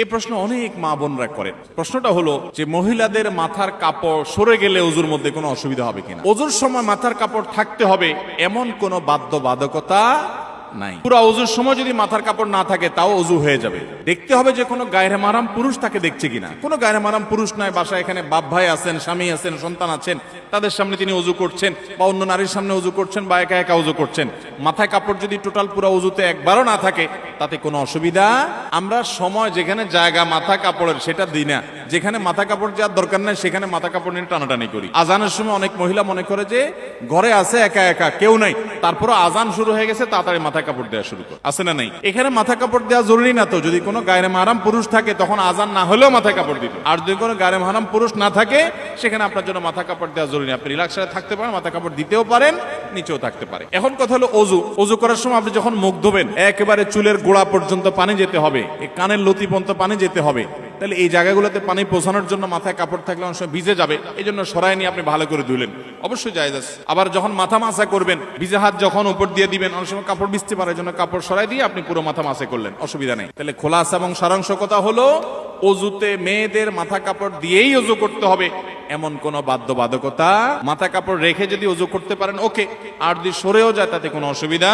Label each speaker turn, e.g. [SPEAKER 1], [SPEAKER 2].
[SPEAKER 1] এই প্রশ্ন অনেক মা বোনরা করেন। প্রশ্নটা হলো যে মহিলাদের মাথার কাপড় সরে গেলে ওযুর মধ্যে কোনো অসুবিধা হবে কিনা। ওযুর সময় মাথার কাপড় থাকতে হবে এমন কোনো বাধ্যবাধকতা নাই। পুরো ওযুর সময় যদি মাথার কাপড় না থাকে তাও ওযু হয়ে যাবে। দেখতে হবে যে কোনো গায়রে মাহরাম পুরুষ তাকে দেখছে কিনা। কোনো গায়রে মাহরাম পুরুষ নাই, বাসায় এখানে বাপ ভাই আছেন, স্বামী আছেন, সন্তান আছেন, তাদের সামনে তিনি ওযু করছেন বা অন্য নারীর সামনে ওযু করছেন বা একা একা ওযু করছেন। মাথায় কাপড় যদি টোটাল পুরো ওযুতে একবারও না থাকে তাতে কোনো অসুবিধা। আমরা সময় যেখানে জায়গা মাথা কাপড়ের সেটা দিই না, যেখানে মাথা কাপড় যাওয়ার দরকার নাই সেখানে মাথা কাপড় নিয়ে টানাটানি করি। আজানের সময় অনেক মহিলা মনে করে যে ঘরে আছে একা একা কেউ নাই, তারপরে আজান শুরু হয়ে গেছে তাড়াতাড়ি মাথা কাপড় দেওয়া শুরু করে। আছে না নাই? এখানে মাথা কাপড় দেওয়া জরুরি না তো। যদি কোনো গায়রে মাহরাম পুরুষ থাকে তখন আজান না হলেও মাথা কাপড় দিতে, আর যদি কোনো গায়রে মাহরাম পুরুষ না থাকে সেখানে আপনার জন্য মাথা কাপড় দেওয়া জরুরি। আপনি রিল্যাক্সে থাকতে পারেন, মাথা কাপড় দিতেও পারেন, নিচেও থাকতে পারে। এখন কথা হলো ওযু। ওযু করার সময় আপনি যখন মুখ ধোবেন একেবারে চুলের গোড়া পর্যন্ত পানি যেতে হবে, এই কানের লতি পর্যন্ত পানি যেতে হবে। তাহলে এই জায়গাগুলোতে পানি পৌঁছানোর জন্য মাথায় কাপড় থাকলে অনেক সময় ভিজে যাবে, এই জন্য সরাই নিয়ে আপনি ভালো করে ধুলেন, অবশ্যই জায়েজ আছে। আবার যখন মাথা মাসা করবেন ভিজে হাত যখন উপর দিয়ে দিবেন অনেক সময় কাপড় ভিজতে পারে, এই জন্য কাপড় সরাই দিয়ে আপনি পুরো মাথা মাসে করলেন, অসুবিধা নেই। তাহলে খোলাসা এবং সারাংশ কথা হলো ওযুতে মেয়েদের মাথা কাপড় দিয়েই ওযু করতে হবে এমন কোনো বাধ্যবাধকতা। মাথা কাপড় রেখে যদি ওযু করতে পারেন ওকে, আর যদি সরেও যায় তাতে কোনো অসুবিধা